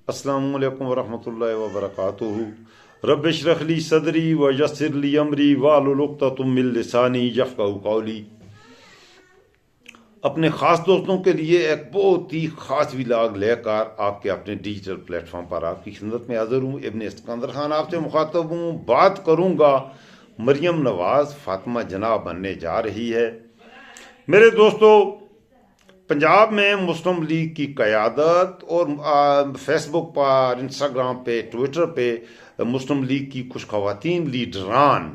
السلام علیکم ورحمۃ اللہ وبرکاتہ۔ رب اشرح لی صدری ویسر لی امری واحلل عقدۃ من لسانی یفقہوا قولی۔ اپنے خاص دوستوں کے لیے ایک بہت ہی خاص ولاگ لے کر آپ کے اپنے ڈیجیٹل پلیٹ فارم پر آپ کی خدمت میں حاضر ہوں۔ ابن اسکندر خان آپ سے مخاطب ہوں۔ بات کروں گا مریم نواز فاطمہ جناح بننے جا رہی ہے۔ میرے دوستو، پنجاب میں مسلم لیگ کی قیادت اور فیس بک پر، انسٹاگرام پہ، ٹویٹر پہ مسلم لیگ کی کچھ خواتین لیڈران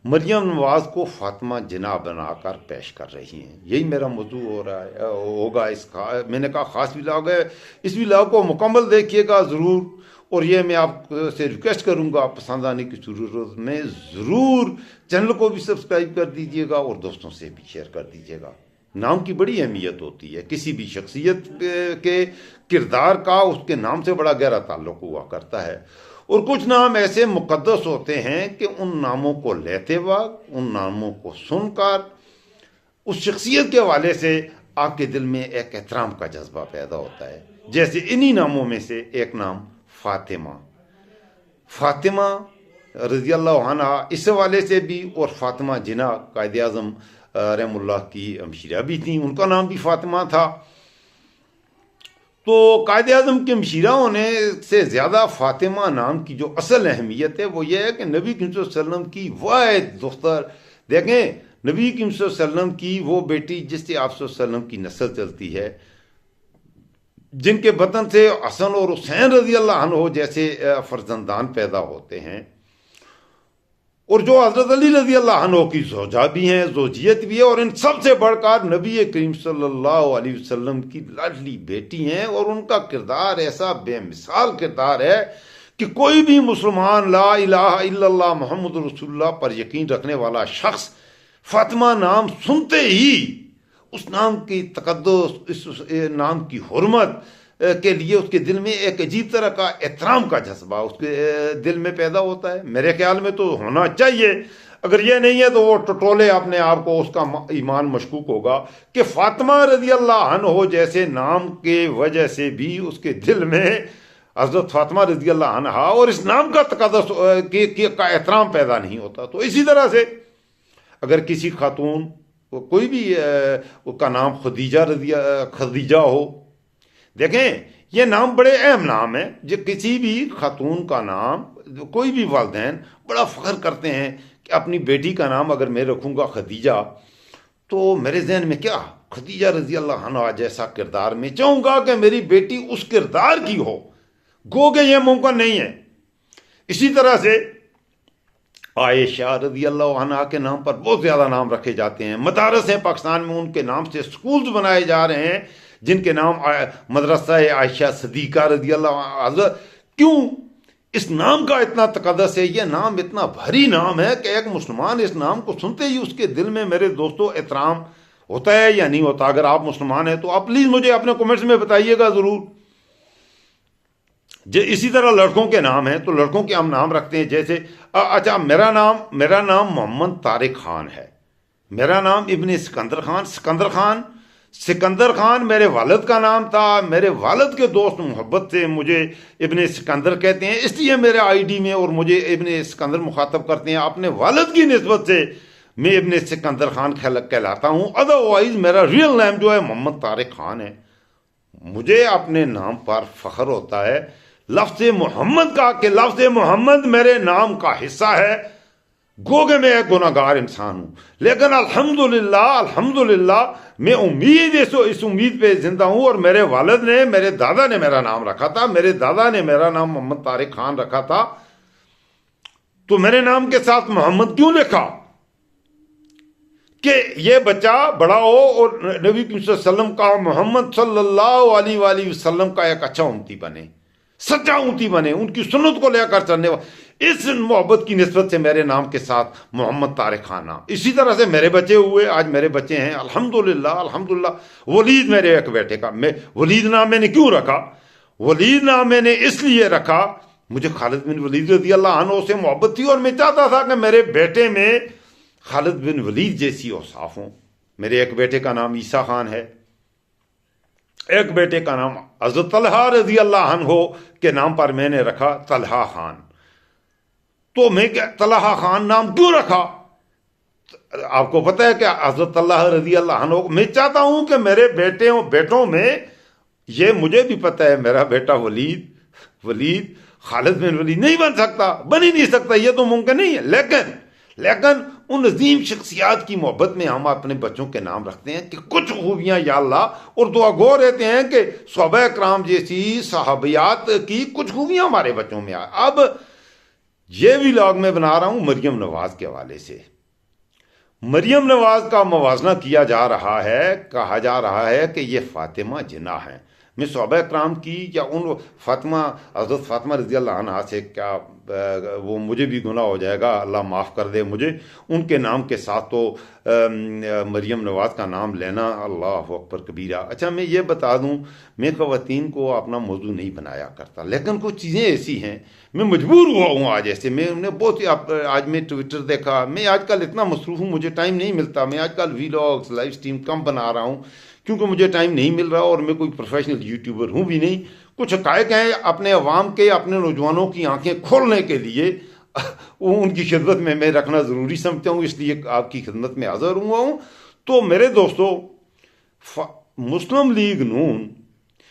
مریم نواز کو فاطمہ جناح بنا کر پیش کر رہی ہیں۔ یہی میرا موضوع ہوگا میں نے کہا خاص ولاگ ہے۔ اس ولاگ کو مکمل دیکھیے گا ضرور، اور یہ میں آپ سے ریکویسٹ کروں گا، پسند آنے کی صورت میں ضرور چینل کو بھی سبسکرائب کر دیجیے گا اور دوستوں سے بھی شیئر کر دیجیے گا۔ نام کی بڑی اہمیت ہوتی ہے، کسی بھی شخصیت کے کردار کا اس کے نام سے بڑا گہرا تعلق ہوا کرتا ہے، اور کچھ نام ایسے مقدس ہوتے ہیں کہ ان ناموں کو لیتے وقت، ان ناموں کو سن کر اس شخصیت کے حوالے سے آپ کے دل میں ایک احترام کا جذبہ پیدا ہوتا ہے۔ جیسے انہی ناموں میں سے ایک نام فاطمہ رضی اللہ عنہ، اس حوالے سے بھی، اور فاطمہ جناح قائد اعظم رحم اللہ کی ہمشیرہ بھی تھیں، ان کا نام بھی فاطمہ تھا۔ تو قائد اعظم کے ہمشیرہ ہونے سے زیادہ فاطمہ نام کی جو اصل اہمیت ہے وہ یہ ہے کہ نبی کریم صلی اللہ علیہ وسلم کی واحد دختر، دیکھیں نبی کریم صلی اللہ علیہ وسلم کی وہ بیٹی جس سے آپ صلی اللہ علیہ وسلم کی نسل چلتی ہے، جن کے بطن سے حسن اور حسین رضی اللہ عنہ جیسے فرزندان پیدا ہوتے ہیں، اور جو حضرت علی رضی اللہ عنہ کی زوجہ بھی ہیں، زوجیت بھی ہے، اور ان سب سے بڑھ کر نبی کریم صلی اللہ علیہ وسلم کی لاڈلی بیٹی ہیں، اور ان کا کردار ایسا بے مثال کردار ہے کہ کوئی بھی مسلمان لا الہ الا اللہ محمد رسول اللہ پر یقین رکھنے والا شخص فاطمہ نام سنتے ہی اس نام کی تقدس، اس نام کی حرمت کے لیے اس کے دل میں ایک عجیب طرح کا احترام کا جذبہ اس کے دل میں پیدا ہوتا ہے۔ میرے خیال میں تو ہونا چاہیے، اگر یہ نہیں ہے تو وہ ٹٹولے اپنے آپ کو، اس کا ایمان مشکوک ہوگا کہ فاطمہ رضی اللہ عنہ جیسے نام کے وجہ سے بھی اس کے دل میں حضرت فاطمہ رضی اللہ عنہ اور اس نام کا تقدس کا احترام پیدا نہیں ہوتا۔ تو اسی طرح سے اگر کسی خاتون کوئی بھی کا نام خدیجہ ہو، دیکھیں یہ نام بڑے اہم نام ہے، جو کسی بھی خاتون کا نام، کوئی بھی والدین بڑا فخر کرتے ہیں کہ اپنی بیٹی کا نام اگر میں رکھوں گا خدیجہ، تو میرے ذہن میں کیا، خدیجہ رضی اللہ عنہ جیسا کردار میں چاہوں گا کہ میری بیٹی اس کردار کی ہو، گو کہ یہ ممکن نہیں ہے۔ اسی طرح سے عائشہ رضی اللہ عنہ کے نام پر بہت زیادہ نام رکھے جاتے ہیں، مدارس ہیں پاکستان میں ان کے نام سے سکولز بنائے جا رہے ہیں جن کے نام مدرسہ عائشہ صدیقہ رضی اللہ عنہ۔ کیوں؟ اس نام کا اتنا تقدس ہے، یہ نام اتنا بھاری نام ہے کہ ایک مسلمان اس نام کو سنتے ہی اس کے دل میں میرے دوستو احترام ہوتا ہے یا نہیں ہوتا؟ اگر آپ مسلمان ہیں تو آپ پلیز مجھے اپنے کمنٹس میں بتائیے گا ضرور۔ اسی طرح لڑکوں کے نام ہیں، تو لڑکوں کے ہم نام رکھتے ہیں، جیسے اچھا میرا نام محمد طارق خان ہے، میرا نام ابن سکندر خان میرے والد کا نام تھا، میرے والد کے دوست محبت سے مجھے ابن سکندر کہتے ہیں، اس لیے میرے آئی ڈی میں اور مجھے ابن سکندر مخاطب کرتے ہیں، اپنے والد کی نسبت سے میں ابن سکندر خان کہلاتا ہوں، ادروائز میرا ریئل نیم جو ہے محمد طارق خان ہے۔ مجھے اپنے نام پر فخر ہوتا ہے لفظ محمد کا، کہ لفظ محمد میرے نام کا حصہ ہے، گو کہ میں ایک گناہ گار انسان ہوں، لیکن الحمدللہ میں اس امید پہ زندہ ہوں، اور میرے والد نے، میرے دادا نے میرا نام رکھا تھا، میرے دادا نے میرا نام محمد طارق خان رکھا تھا، تو میرے نام کے ساتھ محمد کیوں لکھا؟ کہ یہ بچہ بڑا ہو اور نبی صلی اللہ علیہ وسلم کا، محمد صلی اللہ علیہ وآلہ وسلم کا ایک اچھا امتی بنے، سچا امتی بنے، ان کی سنت کو لے کر چلنے والا۔ اس محبت کی نسبت سے میرے نام کے ساتھ محمد طارق خان نام۔ اسی طرح سے میرے بچے ہوئے، آج میرے بچے ہیں الحمدللہ۔ ولید میرے ایک بیٹے کا، میں ولید نام میں نے کیوں رکھا؟ ولید نام میں نے اس لیے رکھا، مجھے خالد بن ولید رضی اللہ عنہ سے محبت تھی، اور میں چاہتا تھا کہ میرے بیٹے میں خالد بن ولید جیسی اوصاف ہوں۔ میرے ایک بیٹے کا نام عیسیٰ خان ہے، ایک بیٹے کا نام حضرت طلحہ رضی اللہ عنہ کے نام پر میں نے رکھا طلحہ خان. تو میں طلحہ خان نام کیوں رکھا؟ آپ کو پتہ ہے کہ حضرت طلحہ رضی اللہ عنہ، میں چاہتا ہوں کہ میرے بیٹوں میں، یہ مجھے بھی پتہ ہے میرا بیٹا ولید خالد بن ولید نہیں بن سکتا، بن ہی نہیں سکتا، یہ تو ممکن نہیں ہے. لیکن ان عظیم شخصیات کی محبت میں ہم اپنے بچوں کے نام رکھتے ہیں کہ کچھ خوبیاں یا اللہ، اور دعا گو رہتے ہیں کہ صحابہ کرام جیسی صحابیات کی کچھ خوبیاں ہمارے بچوں میں آئے. اب یہ ولاگ میں بنا رہا ہوں مریم نواز کے حوالے سے. مریم نواز کا موازنہ کیا جا رہا ہے، کہا جا رہا ہے کہ یہ فاطمہ جناح ہیں. میں صحابہ کرام کی یا ان حضرت فاطمہ رضی اللہ عنہ سے کیا، وہ مجھے بھی گناہ ہو جائے گا، اللہ معاف کر دے مجھے. ان کے نام کے ساتھ تو مریم نواز کا نام لینا اللہ اکبر کبیرہ. اچھا میں یہ بتا دوں، میں خواتین کو اپنا موضوع نہیں بنایا کرتا، لیکن کچھ چیزیں ایسی ہیں میں مجبور ہوا ہوں آج. ایسے میں نے بہت آج میں ٹویٹر دیکھا، میں آج کل اتنا مصروف ہوں، مجھے ٹائم نہیں ملتا. میں آج کل ویلاگس لائیو سٹریم کم بنا رہا ہوں کیونکہ مجھے ٹائم نہیں مل رہا، اور میں کوئی پروفیشنل یوٹیوبر ہوں بھی نہیں. کچھ حقائق ہیں اپنے عوام کے، اپنے نوجوانوں کی آنکھیں کھولنے کے لیے ان کی خدمت میں رکھنا ضروری سمجھتا ہوں، اس لیے آپ کی خدمت میں حاضر ہوا ہوں. تو میرے دوستو، مسلم لیگ نون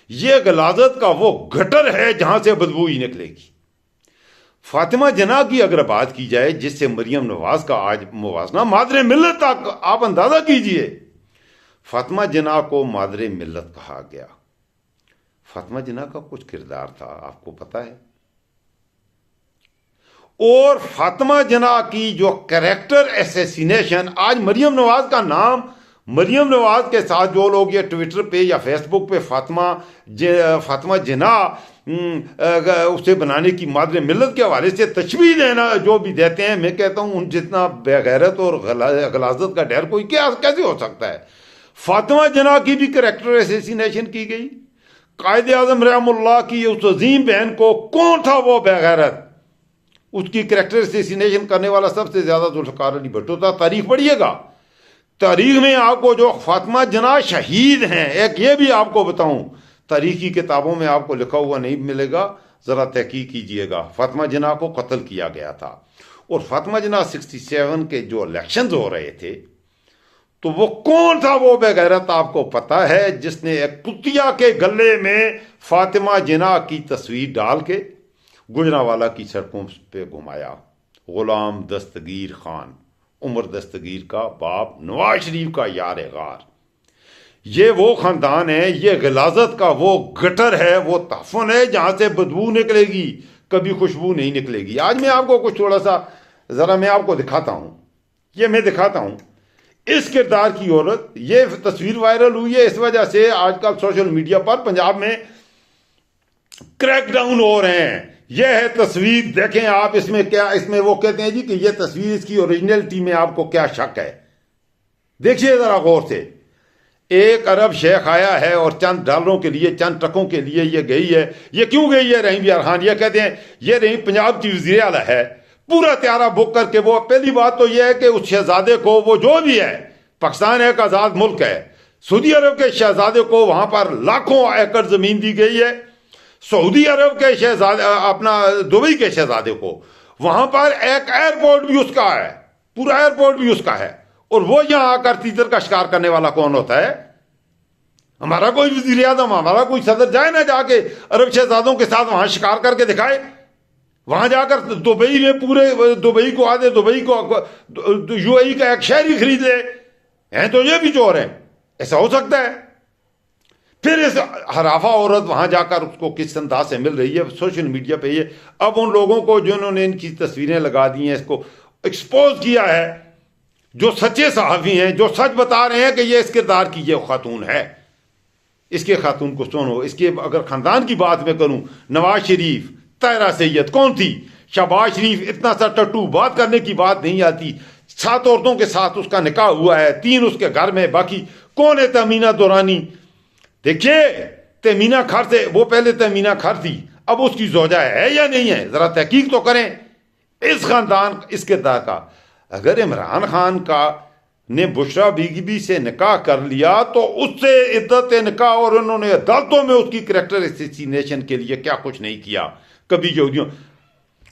یہ غلاظت کا وہ گٹر ہے جہاں سے بدبو ہی نکلے گی. فاطمہ جناح کی اگر بات کی جائے، جس سے مریم نواز کا آج موازنہ، مادر ملت تک آپ اندازہ کیجئے، فاطمہ جناح کو مادر ملت کہا گیا. فاطمہ جناح کا کچھ کردار تھا، آپ کو پتا ہے. اور فاطمہ جناح کی جو کریکٹر ایسیسینیشن، آج مریم نواز کا نام، مریم نواز کے ساتھ جو لوگ یہ ٹویٹر پہ یا فیس بک پہ فاطمہ جناح اسے بنانے کی مادر ملت کے حوالے سے تشبیہ دینا جو بھی دیتے ہیں، میں کہتا ہوں ان جتنا بے غیرت اور غلاظت کا ڈر کوئی کیسے ہو سکتا ہے. فاطمہ جناح کی بھی کریکٹر ایسیسینیشن کی گئی. قائد اعظم رحم اللہ کی اس عظیم بہن کو، کون تھا وہ بے غیرت، اس کی کریکٹر ایسیسینیشن کرنے والا سب سے زیادہ ذوالفقار علی بھٹو تھا. تاریخ پڑھیے گا، تاریخ میں آپ کو جو فاطمہ جناح شہید ہیں، ایک یہ بھی آپ کو بتاؤں، تاریخی کتابوں میں آپ کو لکھا ہوا نہیں ملے گا، ذرا تحقیق کیجئے گا. فاطمہ جناح کو قتل کیا گیا تھا. اور فاطمہ جناح 67 کے جو الیکشنز ہو رہے تھے، تو وہ کون تھا وہ بے غیرت آپ کو پتا ہے، جس نے ایک کتیا کے گلے میں فاطمہ جناح کی تصویر ڈال کے گجرانوالہ کی سڑکوں پہ گھمایا؟ غلام دستگیر خان، عمر دستگیر کا باپ، نواز شریف کا یار غار. یہ وہ خاندان ہے، یہ غلاظت کا وہ گٹر ہے، وہ تعفن ہے جہاں سے بدبو نکلے گی، کبھی خوشبو نہیں نکلے گی. آج میں آپ کو کچھ تھوڑا سا ذرا میں آپ کو دکھاتا ہوں، یہ میں دکھاتا ہوں اس کردار کی عورت. یہ تصویر وائرل ہوئی ہے اس وجہ سے آج کل سوشل میڈیا پر پنجاب میں کریک ڈاؤن ہو رہے ہیں. یہ ہے تصویر، دیکھیں آپ اس میں کیا، اس میں وہ کہتے ہیں جی کہ یہ تصویر اس کی اوریجنلٹی میں آپ کو کیا شک ہے. دیکھیے ذرا غور سے، ایک عرب شیخ آیا ہے اور چند ڈالروں کے لیے، چند ٹکوں کے لیے یہ گئی ہے. یہ کیوں گئی ہے رحیم یار خان؟ یہ کہتے ہیں یہ رحیم پنجاب کی وزیر اعلیٰ ہے، پورا طیارہ بک کر کے. وہ پہلی بات تو یہ ہے کہ اس شہزادے کو، وہ جو بھی ہے، پاکستان ایک آزاد ملک ہے، سعودی عرب کے شہزادے کو وہاں پر لاکھوں ایکڑ زمین دی گئی ہے. سعودی عرب کے شہزادے، اپنا دبئی کے شہزادے کو وہاں پر ایک ایئرپورٹ بھی اس کا ہے، پورا ایئرپورٹ بھی اس کا ہے. اور وہ یہاں آ کر تیتر کا شکار کرنے والا کون ہوتا ہے؟ ہمارا کوئی وزیر اعظم، ہمارا کوئی صدر جائے نہ جا کے عرب شہزادوں کے ساتھ وہاں شکار کر کے دکھائے. وہاں جا کر دبئی میں پورے دبئی کو آدھے دبئی کو یو اے ای کا ایک شہری خرید لے ہیں، تو یہ بھی چور ہیں. ایسا ہو سکتا ہے؟ پھر اس حرافہ عورت وہاں جا کر اس کو کس انداز سے مل رہی ہے سوشل میڈیا پہ. یہ اب ان لوگوں کو جنہوں نے ان کی تصویریں لگا دی ہیں، اس کو ایکسپوز کیا ہے، جو سچے صحافی ہیں، جو سچ بتا رہے ہیں کہ یہ اس کردار کی یہ خاتون ہے. اس کے خاتون کو سنو. اس کے اگر خاندان کی بات میں کروں، نواز شریف، طاہرہ سید کون تھی؟ شہباز شریف اتنا سا ٹٹو، بات کرنے کی بات نہیں آتی. 7 عورتوں کے ساتھ اس کا نکاح ہوا ہے، 3 اس کے گھر میں. باقی کون ہے؟ تہمینہ دورانی. دیکھیے تہمینہ خر سے، وہ پہلے تہمینہ خر تھی، اب اس کی زوجہ ہے یا نہیں ہے؟ ذرا تحقیق تو کریں اس خاندان، اس کردار کا. اگر عمران خان کا نے بشرا بیگی سے نکاح کر لیا تو اس سے عدت نکاح اور انہوں نے عدالتوں میں اس کی کریکٹر اسیسینیشن کے لیے کیا کچھ نہیں کیا کبھی یہودیوں.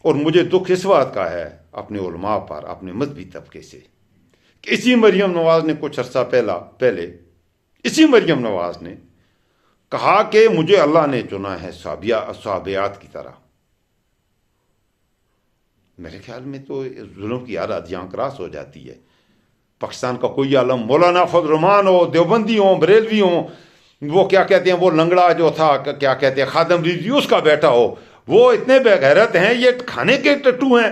اور مجھے دکھ اس بات کا ہے اپنے علماء پر, اپنے مذہبی طبقے سے, کہ اسی مریم نواز نے کچھ عرصہ پہلے اسی مریم نواز نے کہا کہ مجھے اللہ نے چنا ہے صحابیات کی طرح. میرے خیال میں تو ظلم کی حد یہاں کراس ہو جاتی ہے. پاکستان کا کوئی عالم, مولانا فضل الرحمان ہو, دیوبندی ہوں, بریلوی ہوں, وہ کیا کہتے ہیں وہ لنگڑا جو تھا کیا کہتے ہیں خادم رضوی, اس کا بیٹا ہو, وہ اتنے بے غیرت ہیں, یہ کھانے کے ٹٹو ہیں,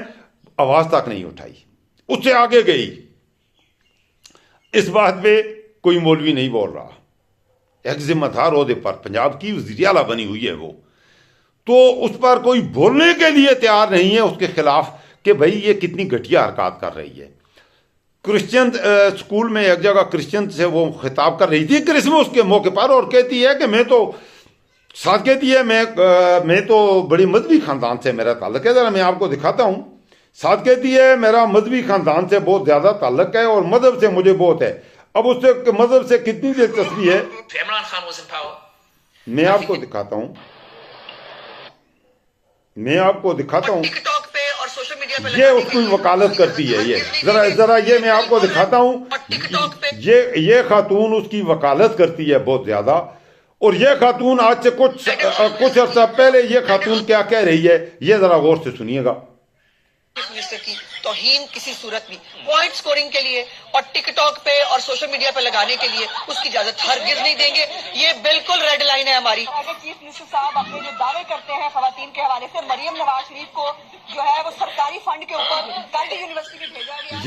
آواز تک نہیں اٹھائی, اس سے آگے گئی. اس بات پہ کوئی مولوی نہیں بول رہا. ایک ذمہ دار عہدے پر پنجاب کی وزیر اعلیٰ بنی ہوئی ہے وہ, تو اس پر کوئی بولنے کے لیے تیار نہیں ہے اس کے خلاف کہ بھائی یہ کتنی گھٹیا حرکات کر رہی ہے. کرسچن اسکول میں ایک جگہ کرسچن سے وہ خطاب کر رہی تھی کرسمس کے موقع پر, اور کہتی ہے کہ میں تو ساتھ کہتی ہے میں تو بڑی مذہبی خاندان سے میرا تعلق ہے, ذرا میں آپ کو دکھاتا ہوں. ساتھ کہتی ہے میرا مذہبی خاندان سے بہت زیادہ تعلق ہے اور مذہب سے مجھے بہت ہے. اب اس سے مذہب سے کتنی دلچسپی ہے میں آپ کو دکھاتا ہوں, یہ اس کی وکالت کرتی ہے. یہ ذرا یہ میں آپ کو دکھاتا ہوں, یہ خاتون اس کی وکالت کرتی ہے بہت زیادہ. اور یہ خاتون آج سے کچھ عرصہ پہلے یہ خاتون کیا کہہ رہی ہے, یہ ذرا غور سے سنیے گا. کی توہین کسی صورت بھی پوائنٹ سکورنگ کے لیے اور ٹک ٹاک پہ اور سوشل میڈیا پہ لگانے کے لیے اس کی اجازت ہرگز نہیں دیں گے. یہ بالکل ریڈ لائن ہے ہماری. چیف منسٹر صاحب اپنے جو دعوے کرتے ہیں خواتین کے حوالے سے, مریم نواز شریف کو جو ہے وہ سرکاری فنڈ کے اوپر گاندھی یونیورسٹی میں بھیجا گیا.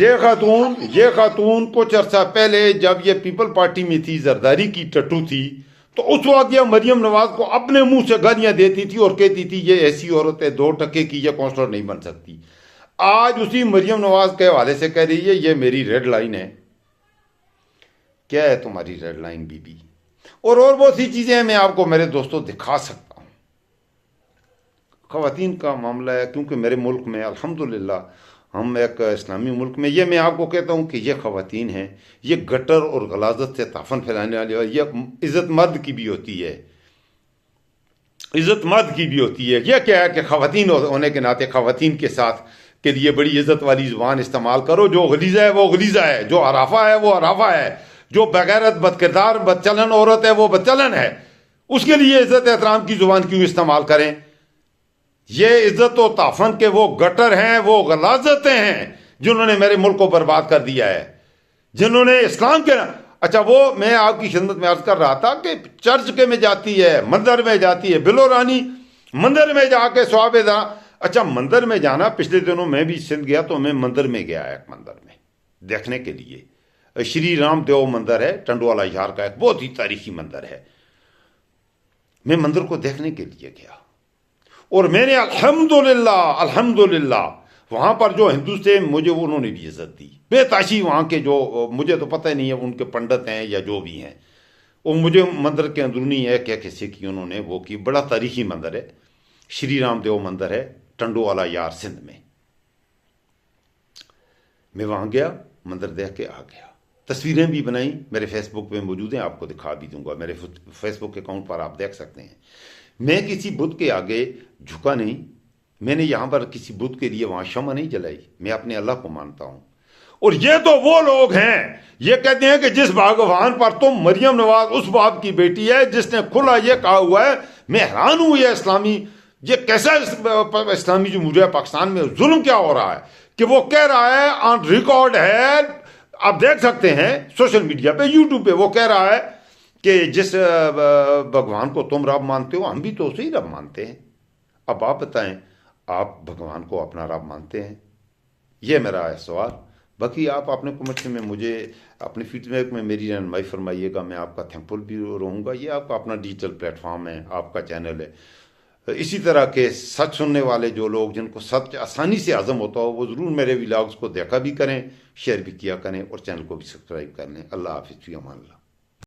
یہ خاتون کچھ عرصہ پہلے جب یہ پیپل پارٹی میں تھی, زرداری کی ٹٹو تھی, تو اس وقت یہ مریم نواز کو اپنے منہ سے گالیاں دیتی تھی اور کہتی تھی یہ ایسی عورت ہے 2 ٹکے کی, یہ کونسلر نہیں بن سکتی. آج اسی مریم نواز کے حوالے سے کہہ رہی ہے یہ میری ریڈ لائن ہے. کیا ہے تمہاری ریڈ لائن بی بی؟ اور بہت سی چیزیں میں آپ کو میرے دوستوں دکھا سکتا ہوں. خواتین کا معاملہ ہے, کیونکہ میرے ملک میں الحمدللہ ہم ایک اسلامی ملک میں, یہ میں آپ کو کہتا ہوں کہ یہ خواتین ہیں, یہ گٹر اور غلاظت سے تعفن پھیلانے والی, اور یہ عزت مرد کی بھی ہوتی ہے, عزت مرد کی بھی ہوتی ہے. یہ کیا ہے کہ خواتین ہونے کے ناطے خواتین کے ساتھ کے لیے بڑی عزت والی زبان استعمال کرو. جو غلیظہ ہے وہ غلیظہ ہے, جو عرافہ ہے وہ عرافہ ہے, جو بغیرت بد کردار بد چلن عورت ہے وہ بد چلن ہے. اس کے لیے عزت احترام کی زبان کیوں استعمال کریں؟ یہ عزت و تعفن کے وہ گٹر ہیں, وہ غلاظتیں ہیں جنہوں نے میرے ملک کو برباد کر دیا ہے, جنہوں نے اسلام کے اچھا وہ میں آپ کی خدمت میں عرض کر رہا تھا کہ چرچ کے میں جاتی ہے, مندر میں جاتی ہے, بلو رانی مندر میں جا کے سواب اچھا مندر میں جانا, پچھلے دنوں میں بھی سندھ گیا تو میں مندر میں گیا ایک مندر میں دیکھنے کے لیے. شری رام دیو مندر ہے ٹنڈوالا یار کا, ایک بہت ہی تاریخی مندر ہے. میں مندر کو دیکھنے کے لیے گیا اور میں نے الحمدللہ وہاں پر جو ہندو تھے مجھے انہوں نے بھی عزت دی بے تاشی. وہاں کے جو مجھے تو پتہ نہیں ہے ان کے پنڈت ہیں یا جو بھی ہیں, وہ مجھے مندر کے اندرونی ہے کیا کیسے کی انہوں نے وہ کی. بڑا تاریخی مندر ہے, شری رام دیو مندر ہے ٹنڈوالا یار سندھ میں. میں وہاں گیا, مندر دیکھ کے آ گیا, تصویریں بھی بنائیں, میرے فیس بک پہ موجود ہیں, آپ کو دکھا بھی دوں گا, میرے فیس بک اکاؤنٹ پر آپ دیکھ سکتے ہیں. میں کسی بت کے آگے جھکا نہیں, میں نے یہاں پر کسی بت کے لیے وہاں شمع نہیں جلائی, میں اپنے اللہ کو مانتا ہوں. اور یہ تو وہ لوگ ہیں یہ کہتے ہیں کہ جس بھگوان پر تم, مریم نواز اس باپ کی بیٹی ہے جس نے کھلا یہ کہا ہوا ہے. میں حیران ہوں یہ اسلامی, یہ کیسا اسلامی جمہوریہ پاکستان میں ظلم کیا ہو رہا ہے کہ وہ کہہ رہا ہے, آن ریکارڈ ہے, آپ دیکھ سکتے ہیں سوشل میڈیا پہ, یوٹیوب پہ, وہ کہہ رہا ہے کہ جس بھگوان کو تم رب مانتے ہو ہم بھی تو اسی رب مانتے ہیں. اب آپ بتائیں, آپ بھگوان کو اپنا رب مانتے ہیں؟ یہ میرا ہے سوال. باقی آپ اپنے کمنٹ میں مجھے اپنے فیڈ بیک میں میری رہنمائی فرمائیے گا, میں آپ کا تھینکفل بھی رہوں گا. یہ آپ کا اپنا ڈیجیٹل پلیٹ فارم ہے, آپ کا چینل ہے. اسی طرح کے سچ سننے والے جو لوگ جن کو سچ آسانی سے ہضم ہوتا ہو وہ ضرور میرے ولاگز کو دیکھا بھی کریں, شیئر بھی کیا کریں اور چینل کو بھی سبسکرائب کر لیں. اللہ حافظ, فی امان اللہ.